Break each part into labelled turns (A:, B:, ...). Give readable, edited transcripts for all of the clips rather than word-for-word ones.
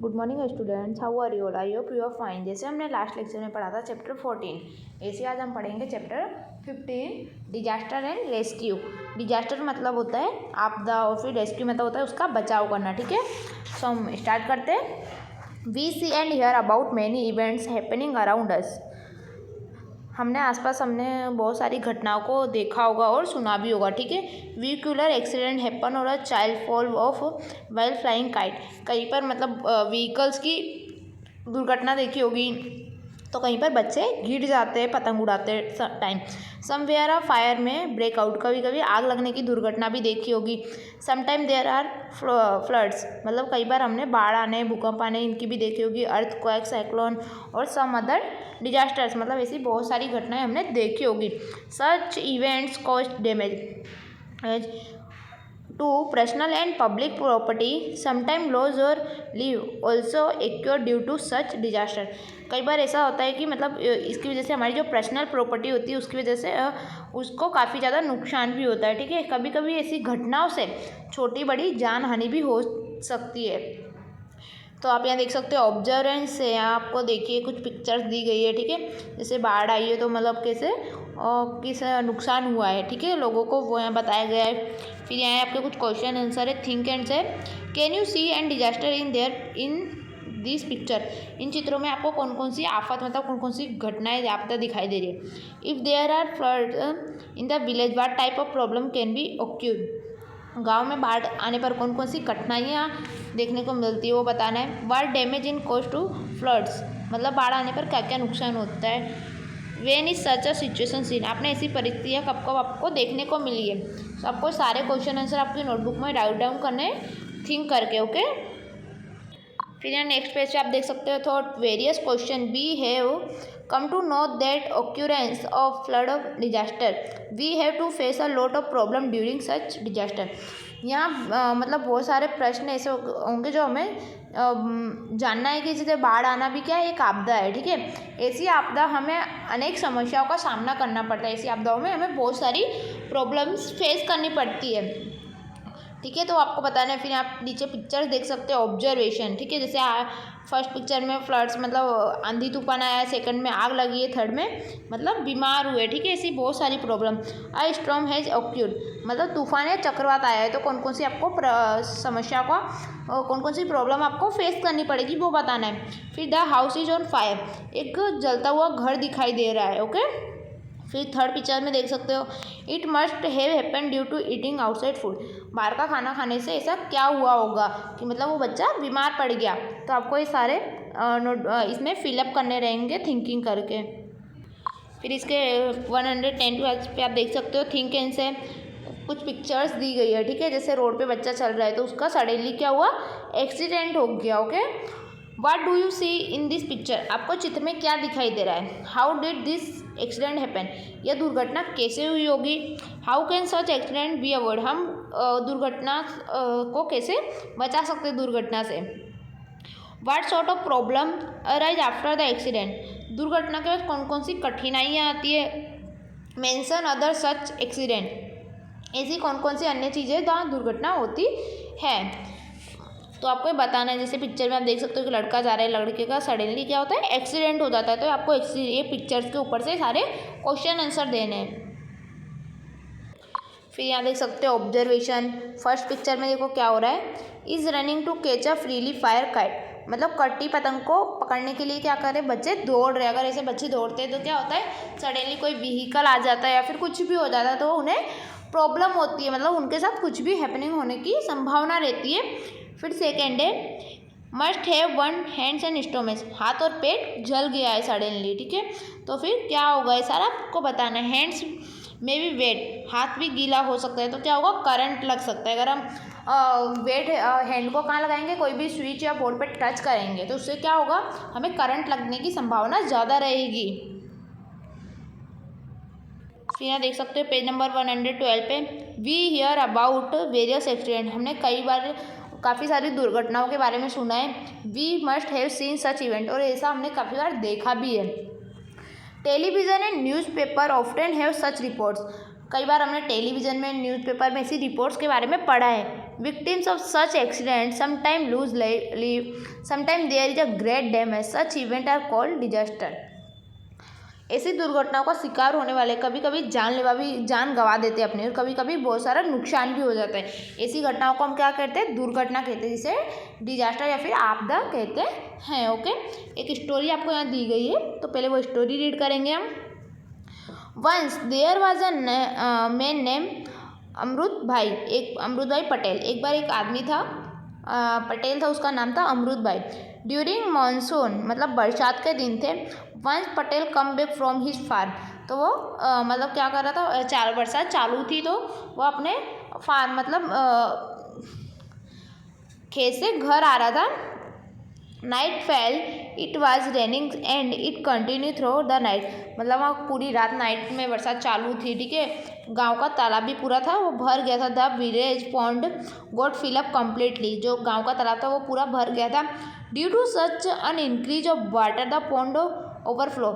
A: Good morning students, how are you all? I hope you are fine. जैसे हमने last lecture में पढ़ा था चैप्टर 14, ऐसे आज हम पढ़ेंगे chapter 15 disaster and rescue. Disaster मतलब होता है आपदा और फिर रेस्क्यू मतलब होता है उसका बचाव करना। ठीक है, सो हम स्टार्ट करते हैं। We see and hear about many events happening around us. हमने आसपास बहुत सारी घटनाओं को देखा होगा और सुना भी होगा। ठीक है, व्हीकुलर एक्सीडेंट हैपन और a child fall of while flying kite. कहीं पर मतलब व्हीकल्स की दुर्घटना देखी होगी, तो कहीं पर बच्चे गिर जाते हैं पतंग उड़ाते टाइम। समवेयर आ फायर में ब्रेकआउट, कभी कभी आग लगने की दुर्घटना भी देखी होगी। समटाइम देयर आर फ्लड्स, मतलब कई बार हमने बाढ़ आने, भूकंप आने इनकी भी देखी होगी। अर्थक्वेक, साइक्लोन और सम अदर डिजास्टर्स, मतलब ऐसी बहुत सारी घटनाएं हमने देखी होगी। सच events cause damage to personal and public property, sometime loss or live also occur due to such disaster। कई बार ऐसा होता है कि मतलब इसकी वजह से हमारी जो पर्सनल प्रॉपर्टी होती है उसकी वजह से उसको काफ़ी ज़्यादा नुकसान भी होता है। ठीक है, कभी कभी ऐसी घटनाओं से छोटी बड़ी जान हानि भी हो सकती है। तो आप यहाँ देख सकते हो ऑब्जर्वेंस है, यहाँ आपको देखिए कुछ पिक्चर्स दी गई है। ठीक है, जैसे बाढ़ आई है तो मतलब कैसे और किस नुकसान हुआ है, ठीक है, लोगों को वो यहाँ बताया गया है। फिर यहाँ आपके कुछ क्वेश्चन आंसर है, थिंक एंड से। Can you see and disaster in there in this picture. इन चित्रों में आपको कौन कौन सी आफत मतलब कौन कौन सी घटनाएं आपको दिखाई दे रही है। If there are flood in the village, what type of problem can be occur. गांव में बाढ़ आने पर कौन कौन सी कठिनाइयाँ देखने को मिलती है वो बताना है। What damage in cause to floods, मतलब बाढ़ आने पर क्या क्या नुकसान होता है। When is such a situation seen, आपने ऐसी परिस्थितियाँ कब कब आपको देखने को मिली है। तो आपको सारे क्वेश्चन आंसर आपकी नोटबुक में राइट डाउन करने, थिंक करके। ओके, फिर यहाँ नेक्स्ट पेज पे आप देख सकते हो thought various question we have come to know that occurrence of flood of disaster we have to face a lot of problem during such disaster. यहाँ मतलब बहुत सारे प्रश्न ऐसे होंगे जो हमें जानना है कि जैसे बाढ़ आना भी क्या है, एक आपदा है। ठीक है, ऐसी आपदा हमें अनेक समस्याओं का सामना करना पड़ता है। ऐसी आपदाओं में हमें बहुत सारी प्रॉब्लम्स फेस करनी पड़ती है। ठीक है, तो आपको बताना है। फिर आप नीचे पिक्चर्स देख सकते हो ऑब्जर्वेशन। ठीक है, जैसे फर्स्ट पिक्चर में फ्लड्स मतलब आंधी तूफान आया है, सेकंड में आग लगी है, थर्ड में मतलब बीमार हुए। ठीक है, ऐसी बहुत सारी problem. A storm has occurred, मतलब तूफान या चक्रवात आया है तो कौन कौन सी आपको समस्या का कौन कौन सी प्रॉब्लम आपको फेस करनी पड़ेगी वो बताना है। फिर the house is on fire, एक जलता हुआ घर दिखाई दे रहा है। ओके, फिर थर्ड पिक्चर में देख सकते हो it must have happen due to eating outside food, बाहर का खाना खाने से ऐसा क्या हुआ होगा कि मतलब वो बच्चा बीमार पड़ गया। तो आपको ये सारे इसमें फिलअप करने रहेंगे थिंकिंग करके। फिर इसके 110 पे आप देख सकते हो थिंक एंड से कुछ पिक्चर्स दी गई है। ठीक है, जैसे रोड पे बच्चा चल रहा है तो उसका सडनली क्या हुआ, एक्सीडेंट हो गया। Okay, what do you see in this picture, आपको चित्र में क्या दिखाई दे रहा है। How did this accident happen, यह दुर्घटना कैसे हुई होगी। How can such accident be avoid, हम दुर्घटना को कैसे बचा सकते हैं दुर्घटना से। What sort of problem arise after the accident, दुर्घटना के बाद कौन कौन सी कठिनाइयाँ आती है। मेंशन अदर सच एक्सीडेंट, ऐसी कौन कौन सी अन्य चीज़ें जहाँ दुर्घटना होती है। तो आपको ये बताना है। जैसे पिक्चर में आप देख सकते हो कि लड़का जा रहा है, लड़के का सडनली क्या होता है, एक्सीडेंट हो जाता है। तो आपको ये पिक्चर्स के ऊपर से सारे क्वेश्चन आंसर देने हैं। फिर यहाँ देख सकते हो ऑब्जर्वेशन। फर्स्ट पिक्चर में देखो क्या हो रहा है, is running to catch a freely fire kite, मतलब कट्टी पतंग को पकड़ने के लिए क्या करें, बच्चे दौड़ रहे हैं। अगर ऐसे बच्चे दौड़ते हैं तो क्या होता है, सडनली कोई व्हीकल आ जाता है या फिर कुछ भी हो जाता है तो उन्हें प्रॉब्लम होती है, मतलब उनके साथ कुछ भी हैपनिंग होने की संभावना रहती है। फिर सेकेंड है must have one hands and stomach, हाथ और पेट जल गया है सडनली। ठीक है, तो फिर क्या होगा ये सारा आपको बताना है। हैंड्स में भी वेट, हाथ भी गीला हो सकता है तो क्या होगा, करंट लग सकता है। अगर हम वेट हैंड को कहाँ लगाएंगे, कोई भी स्विच या बोर्ड पे टच करेंगे तो उससे क्या होगा, हमें करंट लगने की संभावना ज़्यादा रहेगी। फिर यहाँ देख सकते हो पेज नंबर 112 पे we hear about various accident, हमने कई बार काफ़ी सारी दुर्घटनाओं के बारे में सुना है। We must have seen such event, और ऐसा हमने काफ़ी बार देखा भी है। Television and newspaper often have such reports, कई बार हमने टेलीविज़न में न्यूज़पेपर में ऐसी रिपोर्ट्स के बारे में पढ़ा है। Victims of such accidents sometimes lose life, sometimes there is a great damage. Such events are called disaster. ऐसी दुर्घटनाओं का शिकार होने वाले कभी कभी जानलेवा भी जान गंवा देते हैं अपने, और कभी कभी बहुत सारा नुकसान भी हो जाता है। ऐसी घटनाओं को हम क्या कहते हैं? दुर्घटना कहते हैं, जिसे डिजास्टर या फिर आपदा कहते हैं। ओके, एक स्टोरी आपको यहाँ दी गई है, तो पहले वो स्टोरी रीड करेंगे हम। Once there was a man name Amrit bhai, एक अमृत भाई पटेल। एक बार एक आदमी था, पटेल था, उसका नाम था अमृत भाई। ड्यूरिंग मानसून मतलब बरसात के दिन थे। Once Patel come back from his farm, तो वो मतलब क्या कर रहा था, बरसात चालू थी, तो वो अपने फार्म मतलब खेत से घर आ रहा था। Night fail, it was raining and it continue through the night, मतलब वहाँ पूरी रात नाइट में बरसात चालू थी। ठीक है, गांव का तालाब भी पूरा था, वो भर गया था। The village pond got fill up completely, जो गांव का तालाब था वो पूरा भर गया था। Due to such an increase of water the pond overflow,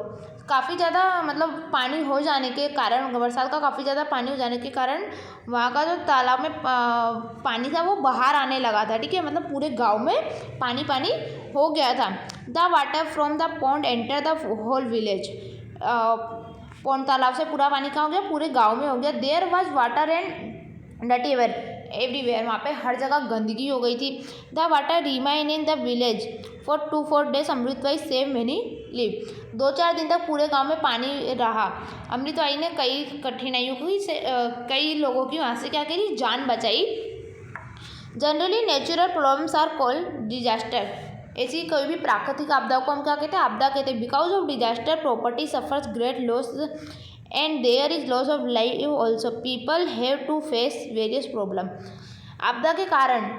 A: काफ़ी ज़्यादा मतलब पानी हो जाने के कारण, बरसात का काफ़ी ज़्यादा पानी हो जाने के कारण वहाँ का जो तालाब में पानी था वो बाहर आने लगा था। ठीक है, मतलब पूरे गांव में पानी पानी हो गया था। The water from the pond enter the whole village, pond तालाब से पूरा पानी कहाँ हो गया? पूरे गांव में हो गया। There was water and dirty everywhere, वहाँ पे हर जगह गंदगी हो गई थी। The water remain in the village for 2-4 days, Amrit bhai save many live, 2-4 दिन तक पूरे गांव में पानी रहा। अमृत भाई ने कई कठिनाइयों की कई लोगों की वहाँ से क्या करी? जान बचाई। Generally natural problems are called disaster, ऐसी कोई भी प्राकृतिक आपदाओं को हम क्या कहते हैं? आपदा कहते हैं। Because of disaster property suffers great loss and there is loss of life also, people have to face various problem. आपदा के कारण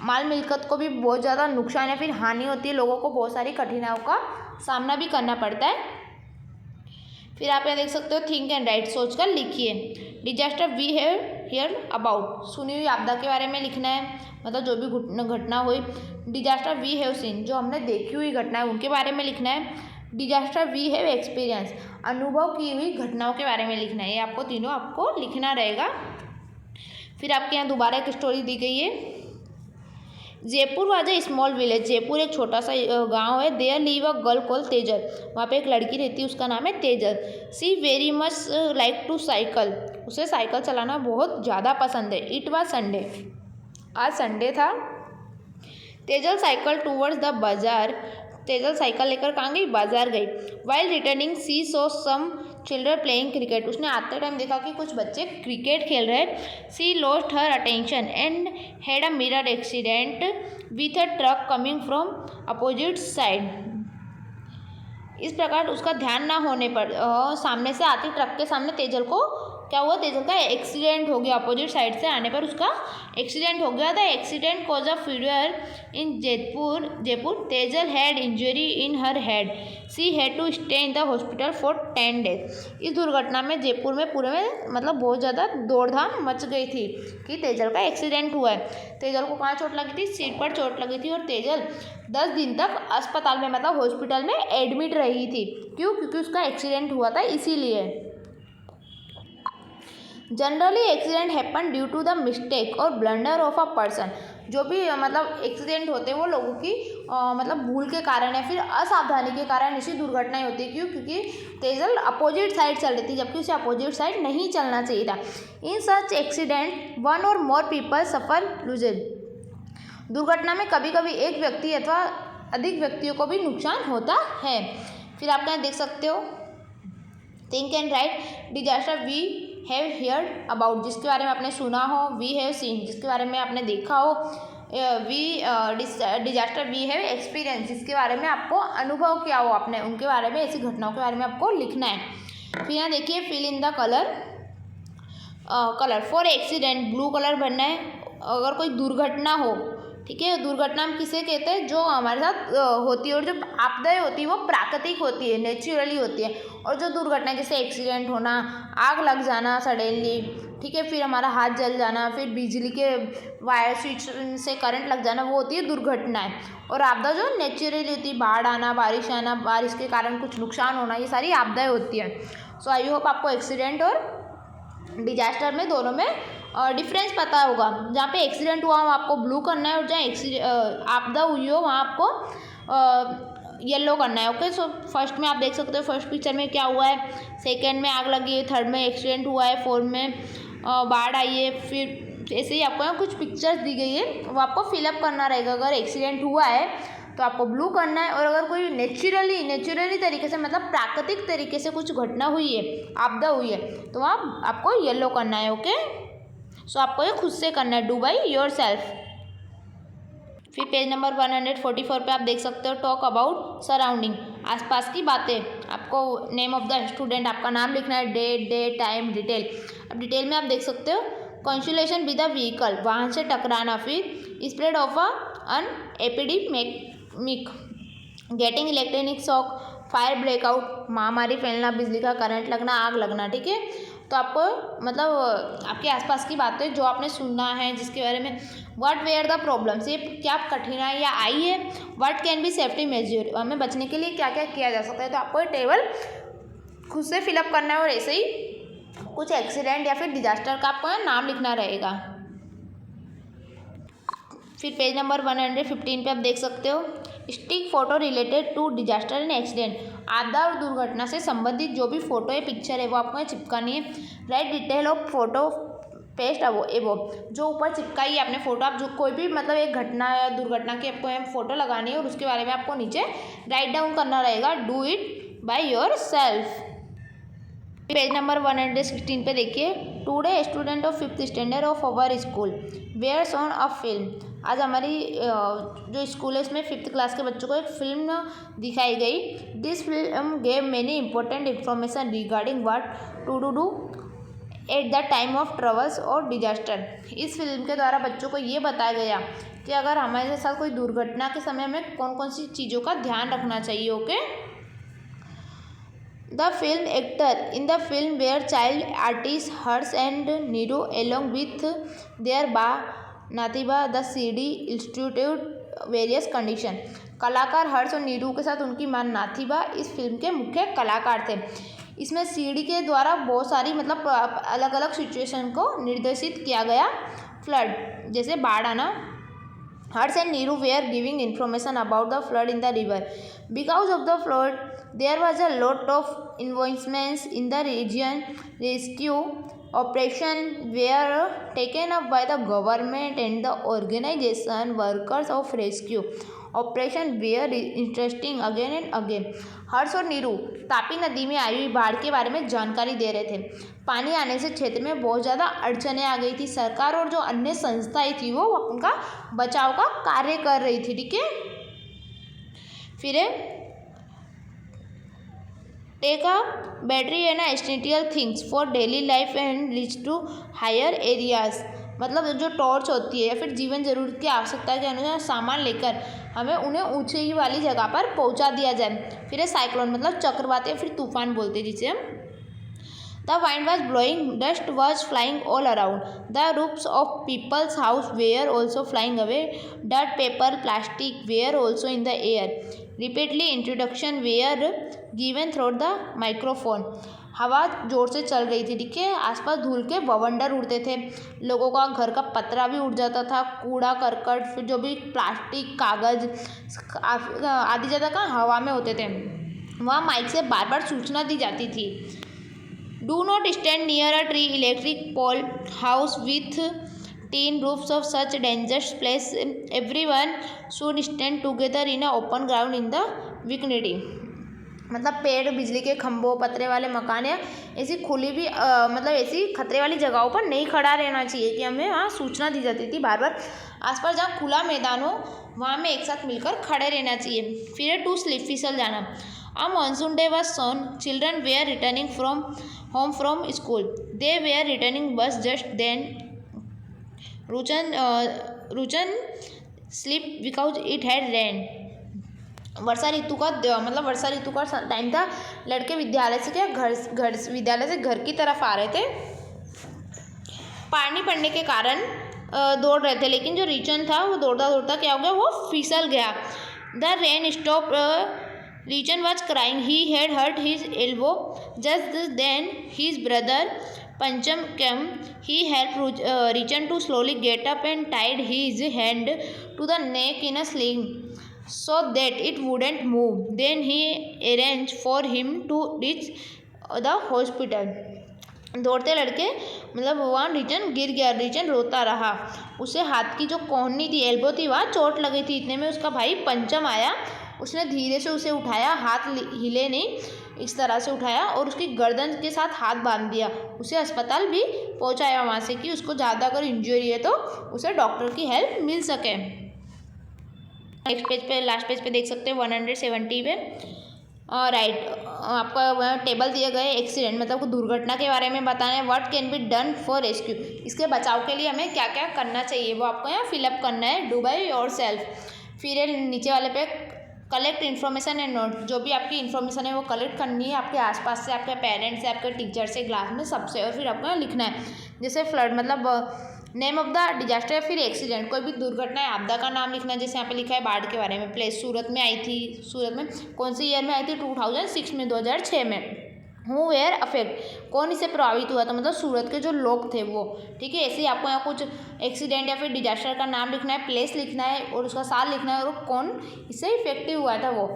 A: माल मिलकत को भी बहुत ज़्यादा नुकसान या फिर हानि होती है, लोगों को बहुत सारी कठिनाइयों का सामना भी करना पड़ता है। फिर आप यहाँ देख सकते हो, थिंक एंड राइट, सोच कर लिखिए। Disaster we have hear about, सुनी हुई आपदा के बारे में लिखना है, मतलब जो भी घटना हुई। डिजास्टर वी हैव सीन, जो हमने देखी हुई घटना है उनके बारे में लिखना है। डिजास्टर वी हैव एक्सपीरियंस, अनुभव की हुई घटनाओं के बारे में लिखना है। ये आपको तीनों आपको लिखना रहेगा। फिर आपके यहाँ दोबारा एक स्टोरी दी गई है। Jaipur was a small village, Jaipur एक छोटा सा गांव है। There live a girl call Tejal, वहाँ पे एक लड़की रहती है, उसका नाम है Tejal. She very much like to cycle, उसे साइकिल चलाना बहुत ज़्यादा पसंद है। इट वाज संडे, आज संडे था। तेजल साइकिल टूवर्ड्स द बाजार, तेजल साइकिल लेकर कहाँ गई? बाजार गई। वाइल रिटर्निंग सी सो सम चिल्ड्रन प्लेइंग क्रिकेट, उसने आते टाइम देखा कि कुछ बच्चे क्रिकेट खेल रहे हैं। She lost her attention and had a minor accident with a truck coming from opposite side, इस प्रकार उसका ध्यान ना होने पर सामने से आती ट्रक के सामने तेजल को क्या हुआ? तेजल का एक्सीडेंट हो गया, अपोजिट साइड से आने पर उसका एक्सीडेंट हो गया था। Accident cause a fever in Jaipur, Tejal had injury in her head, she had to stay in the hospital for 10 days। इस दुर्घटना में जयपुर में पूरे में मतलब बहुत ज़्यादा दौड़धाम मच गई थी कि तेजल का एक्सीडेंट हुआ है। तेजल को कहाँ चोट लगी थी? सीट पर चोट लगी थी, और तेजल 10 दिन तक अस्पताल में मतलब हॉस्पिटल में एडमिट रही थी। क्यों? क्योंकि उसका एक्सीडेंट हुआ था, इसीलिए। Generally accident happen due to the mistake और ब्लंडर ऑफ अ पर्सन, जो भी मतलब एक्सीडेंट होते हैं वो लोगों की मतलब भूल के कारण या फिर असावधानी के कारण ऐसी दुर्घटनाएं होती है। क्यों? क्योंकि तेजल अपोजिट साइड चल रही थी, जबकि उसे अपोजिट साइड नहीं चलना चाहिए था। In such accident 1 or more people suffer losses, दुर्घटना में कभी कभी एक व्यक्ति अथवा अधिक व्यक्तियों को भी नुकसान होता है। फिर आप यहाँ देख सकते हो, think and write. Disaster we have heard about, जिसके बारे में आपने सुना हो। वी हैव सीन, जिसके बारे में आपने देखा हो। डिजास्टर वी हैव एक्सपीरियंस, जिसके बारे में आपको अनुभव किया हो आपने, उनके बारे में, ऐसी घटनाओं के बारे में आपको लिखना है। फिर यहाँ देखिए, fill in the colour for accident, blue colour भरना है। अगर कोई दुर्घटना हो, ठीक है, दुर्घटना हम किसे कहते हैं? जो हमारे साथ होती है, और जो आपदाएं होती है वो प्राकृतिक होती है, नेचुरली होती है। और जो दुर्घटना जैसे एक्सीडेंट होना, आग लग जाना सडनली, ठीक है, फिर हमारा हाथ जल जाना, फिर बिजली के वायर स्विच से करंट लग जाना, वो होती है दुर्घटनाएं। और आपदा जो नेचुरली होती है, बाढ़ आना, बारिश के कारण कुछ नुकसान होना, ये सारी आपदाएं होती हैं। सो आई होप आपको एक्सीडेंट और डिजास्टर में दोनों में डिफरेंस पता होगा। जहाँ पे एक्सीडेंट हुआ वहाँ आपको ब्लू करना है, और जहाँ आपदा हुई हो वहाँ आपको येलो करना है। ओके, सो फर्स्ट में आप देख सकते हो फर्स्ट पिक्चर में क्या हुआ है, सेकंड में आग लगी है, थर्ड में एक्सीडेंट हुआ है, फोर्थ में बाढ़ आई है। फिर ऐसे ही आपको यहाँ कुछ पिक्चर्स दी गई है, वो आपको फिलअप करना रहेगा। अगर एक्सीडेंट हुआ है तो आपको ब्लू करना है, और अगर कोई नेचुरली तरीके से मतलब प्राकृतिक तरीके से कुछ घटना हुई है, आपदा हुई है, तो वहाँ आपको येलो करना है। ओके, सो आपको ये खुद से करना है, डू बाई योर सेल्फ। फिर पेज नंबर 144 पे आप देख सकते हो टॉक अबाउट सराउंडिंग, आसपास की बातें। आपको नेम ऑफ द स्टूडेंट, आपका नाम लिखना है, डेट, डे, टाइम, डिटेल। अब डिटेल में आप देख सकते हो कॉन्सुलेशन विद द व्हीकल, वाहन से टकराना। फिर spread of an epidemic, getting electronic shock, fire breakout, महामारी फैलना, बिजली का करंट लगना, आग लगना। ठीक है, तो आपको मतलब आपके आसपास की बातें जो आपने सुनना है, जिसके बारे में व्हाट वेयर द प्रॉब्लम्स, ये क्या कठिनाइयाँ आई है, what can be safety major, हमें बचने के लिए क्या क्या किया जा सकता है। तो आपको ये टेबल खुद से फिलअप करना है, और ऐसे ही कुछ एक्सीडेंट या फिर डिजास्टर का आपको नाम लिखना रहेगा। फिर पेज नंबर 115 पे आप देख सकते हो stick photo related to disaster and accident, आपदा और दुर्घटना से संबंधित जो भी फोटो या पिक्चर है वो आपको यहाँ चिपकानी है। Right detail of photo paste एबो, जो ऊपर चिपकाई है आपने फोटो, आप जो कोई भी मतलब एक घटना या दुर्घटना की आपको यहाँ फोटो लगानी है, और उसके बारे में आपको नीचे राइट डाउन करना रहेगा, do it by yourself. Page number 116 पे देखिए, today student of 5th standard of our school were shown a film, आज हमारी जो स्कूल है उसमें 5th क्लास के बच्चों को एक फिल्म दिखाई गई। This film gave many important information regarding what to do at the time of troubles और डिजास्टर। इस फिल्म के द्वारा बच्चों को ये बताया गया कि अगर हमारे साथ कोई दुर्घटना के समय में कौन कौन सी चीज़ों का ध्यान रखना चाहिए। Okay, the film actor in the film were child artist Harsh and Neeru along with their बा नातिबा the CD institute various condition. कलाकार हर्ष और नीरू के साथ उनकी मां नाथिबा इस फिल्म के मुख्य कलाकार थे। इसमें सीडी के द्वारा बहुत सारी मतलब अलग अलग सिचुएशन को निर्देशित किया गया। फ्लड, जैसे बाढ़ आना। Harsh and Neeru were giving information about the flood in the river. Because of the flood there was a lot of investments in the region. Rescue operation were taken up by the government and the organization workers of rescue operation were interesting again and again। हर्ष और नीरू तापी नदी में आई हुई बाढ़ के बारे में जानकारी दे रहे थे। पानी आने से क्षेत्र में बहुत ज़्यादा अड़चनें आ गई थी। सरकार और जो अन्य संस्थाएं थी वो उनका बचाव का कार्य कर रही थी। ठीक है, फिर take a battery and essential things for daily life and reach to higher areas. मतलब जो टॉर्च होती है या फिर जीवन जरूरत की आवश्यकता के अनुसार सामान लेकर हमें उन्हें ऊंचाई वाली जगह पर पहुंचा दिया जाए। फिर साइक्लोन मतलब चक्रवात या फिर तूफान बोलते हैं जिसे हम। The wind was blowing, dust was flying all around, the roofs of people's house were also flying away, dirt paper plastic were also in the air. Repeatedly introduction were given through the microphone. हवा जोर से चल रही थी। ठीक है, आसपास धूल के बवंडर उड़ते थे। लोगों का घर का पतरा भी उड़ जाता था। कूड़ा करकट फिर जो भी प्लास्टिक कागज आदि ज़्यादा कहाँ हवा में होते थे। वहाँ माइक से बार बार सूचना दी जाती थी। Do not stand near a tree, electric pole, house with tin roofs of such dangerous place, everyone should stand together in a open ground in the vicinity। मतलब पेड़, बिजली के खंभों, पतरे वाले मकान या ऐसी खुली भी मतलब ऐसी खतरे वाली जगहों पर नहीं खड़ा रहना चाहिए कि हमें वहाँ सूचना दी जाती थी बार बार। आसपास जहाँ खुला मैदान हो वहाँ में एक साथ मिलकर खड़े रहना चाहिए। फिर टू स्लीप, फिसल जाना। A monsoon day was soon, children were returning from home from school, they were returning bus just then। Ruchan slip because it had rain. वर्षा ऋतु का मतलब वर्षा ऋतु का टाइम था। लड़के विद्यालय से क्या विद्यालय से घर की तरफ आ रहे थे। पानी पड़ने के कारण दौड़ रहे थे, लेकिन जो रिचन था वो दौड़ता दौड़ता क्या हो गया, वो फिसल गया। The rain stop, Richan was crying, he had hurt his elbow. Just then his brother Pancham came. He helped Richard to slowly get up and tied his hand to the neck in a sling so that it wouldn't move. Then he arranged for him to reach the hospital. दौड़ते लड़के मतलब वहाँ रिचन गिर गया। रिचन रोता रहा। उसे हाथ की जो कोहनी थी, एल्बो थी, वहाँ चोट लगी थी। इतने में उसका भाई पंचम आया। उसने धीरे से उसे उठाया, हाथ हिले नहीं, इस तरह से उठाया और उसकी गर्दन के साथ हाथ बांध दिया। उसे अस्पताल भी पहुँचाया वहाँ से कि उसको ज़्यादा अगर इंजरी है तो उसे डॉक्टर की हेल्प मिल सके। नेक्स्ट पेज पे, लास्ट पेज पे देख सकते हैं 170 पे। राइट, आपका टेबल दिए गए एक्सीडेंट मतलब दुर्घटना के बारे में बताना है। What can be done for rescue, इसके बचाव के लिए हमें क्या क्या करना चाहिए वो आपको यहाँ फिलअप करना है। Do by your self. फिर नीचे वाले पे कलेक्ट इन्फॉर्मेशन एंड नोट, जो भी आपकी इन्फॉर्मेशन है वो कलेक्ट करनी है आपके आसपास से, आपके पेरेंट्स से, आपके टीचर से, क्लास में, सबसे। और फिर आपको यहाँ लिखना है जैसे फ्लड मतलब नेम ऑफ द डिजास्टर या फिर एक्सीडेंट, कोई भी दुर्घटना है आपदा का नाम लिखना है। जैसे यहाँ पे लिखा है बाढ़ के बारे में, प्लेस सूरत में आई थी। सूरत में कौन सी ईयर में आई थी? 2006 में, 2006 में। हु वेयर अफेक्ट, कौन इससे प्रभावित हुआ था, मतलब सूरत के जो लोग थे वो। ठीक है, ऐसे ही आपको यहाँ कुछ एक्सीडेंट या फिर डिजास्टर का नाम लिखना है, प्लेस लिखना है और उसका साल लिखना है और कौन इससे इफेक्टिव हुआ था वो।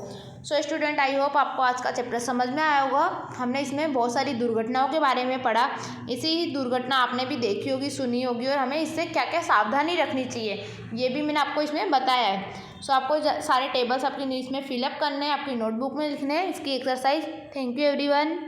A: सो स्टूडेंट, आई होप आपको आज का चैप्टर समझ में आया होगा। हमने इसमें बहुत सारी दुर्घटनाओं के बारे में पढ़ा। इसी ही दुर्घटना आपने भी देखी होगी, सुनी होगी, और हमें इससे क्या क्या सावधानी रखनी चाहिए ये भी मैंने आपको इसमें बताया है। सो आपको सारे टेबल्स अपनी इसमें फिलअप करने हैं, आपकी नोटबुक में लिखने हैं, इसकी एक्सरसाइज। Thank you everyone.